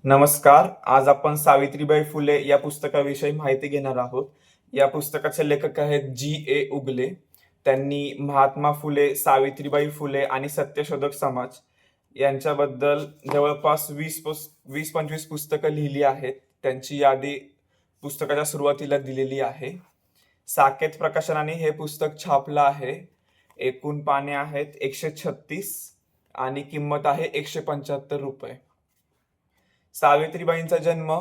नमस्कार. आज आपण सावित्रीबाई फुले या पुस्तकाविषयी माहिती घेणार आहोत. या पुस्तकाचे लेखक आहेत G.A. उगले. त्यांनी महात्मा फुले, सावित्रीबाई फुले आणि सत्यशोधक समाज यांच्याबद्दल जवळपास 20-25 पुस्तकं लिहिली आहेत. त्यांची यादी पुस्तकाच्या सुरुवातीला दिलेली आहे. साकेत प्रकाशनाने हे पुस्तक छापलं आहे. एकूण पाने आहेत 136 आणि किंमत आहे ₹175. सावित्रीबाईंचा जन्म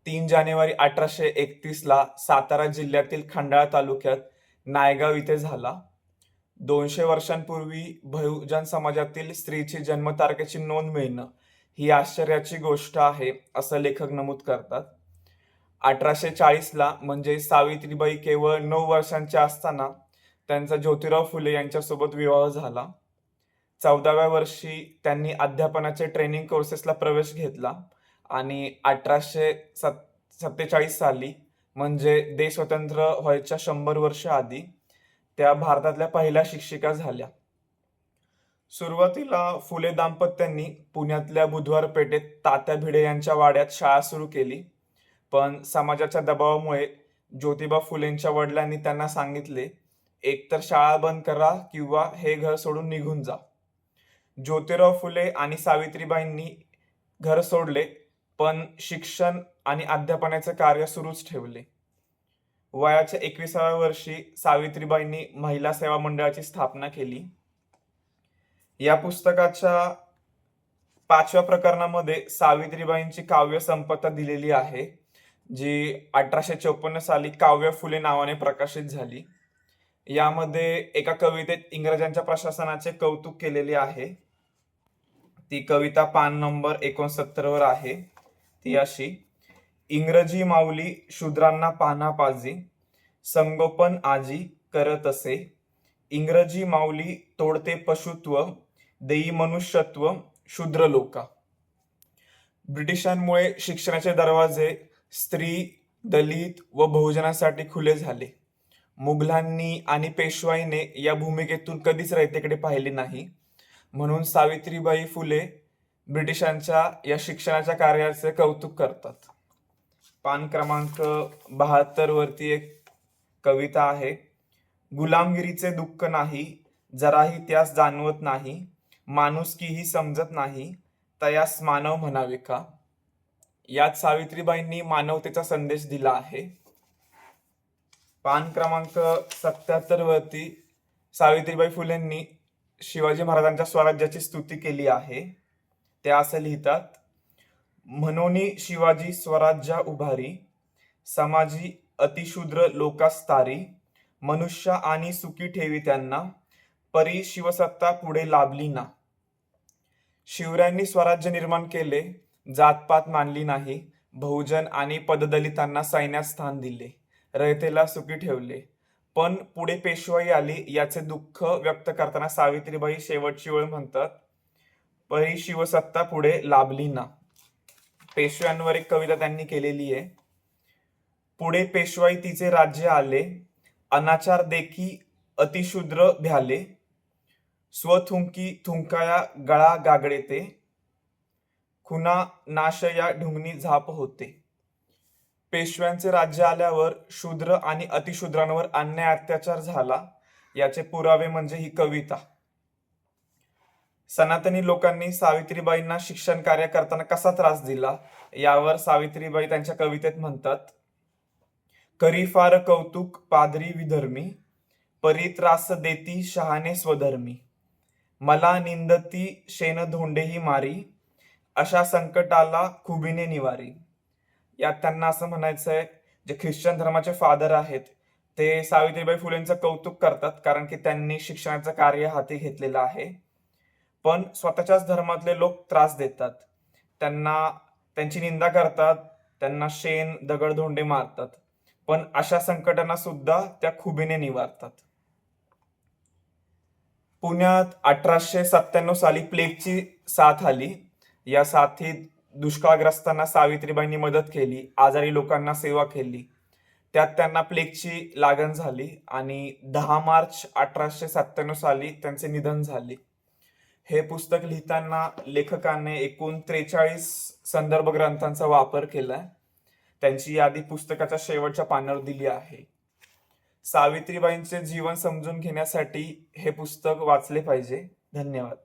3 जानेवारी 1831 ला सातारा जिल्ह्यातील खंडाळा तालुक्यात नायगाव इथे झाला. 200 वर्षांपूर्वी बहुजन समाजातील स्त्रीची जन्मतारखेची नोंद मिळणं ही आश्चर्याची गोष्ट आहे, असं लेखक नमूद करतात. 1840 ला म्हणजे सावित्रीबाई केवळ 9 वर्षांच्या असताना त्यांचा ज्योतिराव फुले यांच्यासोबत विवाह झाला. 14व्या वर्षी त्यांनी अध्यापनाचे ट्रेनिंग कोर्सेसला प्रवेश घेतला आणि 1847 साली म्हणजे देश स्वतंत्र व्हायच्या 100 वर्ष आधी त्या भारतातल्या पहिल्या शिक्षिका झाल्या. सुरुवातीला फुले दाम्पत्यांनी पुण्यातल्या बुधवार पेठेत तात्या भिडे यांच्या वाड्यात शाळा सुरू केली. पण समाजाच्या दबावामुळे ज्योतिबा फुलेंच्या वडिलांनी त्यांना सांगितले, एकतर शाळा बंद करा किंवा हे घर सोडून निघून जा. ज्योतिराव फुले आणि सावित्रीबाईंनी घर सोडले, पण शिक्षण आणि अध्यापनाचे कार्य सुरूच ठेवले. वयाच्या 21व्या वर्षी सावित्रीबाईंनी महिला सेवा मंडळाची स्थापना केली. या पुस्तकाच्या 5व्या प्रकरणामध्ये सावित्रीबाईंची काव्य संपदा दिलेली आहे, जी 1854 साली काव्य फुले नावाने प्रकाशित झाली. यामध्ये एका कवितेत इंग्रजांच्या प्रशासनाचे कौतुक केलेले आहे. ती कविता पान नंबर 69 वर आहे. ती अशी: इंग्रजी माऊली शूद्रांना पाना पाजी, संगोपन आजी करत असे. इंग्रजी माऊली तोडते पशुत्व, देई मनुष्यत्व शूद्र लोका. ब्रिटिशांमुळे शिक्षणाचे दरवाजे स्त्री, दलित व बहुजनांसाठी खुले झाले. मुघलांनी आणि पेशवाईने या भूमिकेतून कधीच रयतेकडे पाहिले नाही. म्हणून सावित्रीबाई फुले ब्रिटिशांच्या या शिक्षणाच्या कार्याचे कौतुक करतात. पान क्रमांक 72 वरती एक कविता आहे: गुलामगिरीचे दुःख नाही, जराही त्यास जाणवत नाही. माणुसकीही समजत नाही, तयास मानव म्हणावे का. यात सावित्रीबाईंनी मानवतेचा संदेश दिला आहे. पान क्रमांक 77 वरती सावित्रीबाई फुलेंनी शिवाजी महाराजांच्या स्वराज्याची स्तुती केली आहे. त्या असं लिहितात: म्हणोनी शिवाजी स्वराज्या उभारी, समाजी अतिशूद्र लोकास्तारी. मनुष्य आणि सुखी ठेवी त्यांना, परी शिवसत्ता पुढे लाभली ना. शिवरायांनी स्वराज्य निर्माण केले, जातपात मानली नाही. बहुजन आणि पददलितांना सैन्यात स्थान दिले, रयतेला सुखी ठेवले. पण पुढे पेशवाई आली, याचे दुःख व्यक्त करताना सावित्रीबाई शेवटची वेळ म्हणतात, परी शिवसत्ता पुढे लाभली ना. पेशव्यांवर एक कविता त्यांनी केलेली आहे: पुढे पेशवाई तिचे राज्य आले, अनाचार देखी अतिशूद्र भ्याले. स्वथुंकी थुंकाया गळा गागडे ते, खुना नाश या ढुंगणी झाप होते. पेशव्यांचे राज्य आल्यावर शूद्र आणि अतिशूद्रांवर अन्याय अत्याचार झाला, याचे पुरावे म्हणजे ही कविता. सनातनी लोकांनी सावित्रीबाईंना शिक्षण कार्य करताना कसा त्रास दिला, यावर सावित्रीबाई त्यांच्या कवितेत म्हणतात: करी फार कौतुक पादरी विधर्मी, परी त्रास देती शहाणे स्वधर्मी. मला निंदती शेण धोंडेही मारी, अशा संकटाला खुबीने निवारी. यात त्यांना असं म्हणायचंय, जे ख्रिश्चन धर्माचे फादर आहेत ते सावित्रीबाई फुलेंचं कौतुक करतात, कारण की त्यांनी शिक्षणाचं कार्य हाती घेतलेलं आहे. पण स्वतःच्याच धर्मातले लोक त्रास देतात, त्यांना त्यांची निंदा करतात, त्यांना शेण दगडधोंडे मारतात. पण अशा संकटांना सुद्धा त्या खुबीने निवारतात. पुण्यात 1897 साली प्लेगची साथ आली. या साथीत दुष्काळग्रस्तांना सावित्रीबाईंनी मदत केली, आजारी लोकांना सेवा केली. त्यात त्यांना प्लेगची लागण झाली आणि 10 मार्च 1897 साली त्यांचे निधन झाले. हे पुस्तक लिहिताना लेखकाने एकूण 43 संदर्भ ग्रंथांचा वापर केलाय. त्यांची यादी पुस्तकाच्या शेवटच्या पानावर दिली आहे. सावित्रीबाईंचे जीवन समजून घेण्यासाठी हे पुस्तक वाचले पाहिजे. धन्यवाद.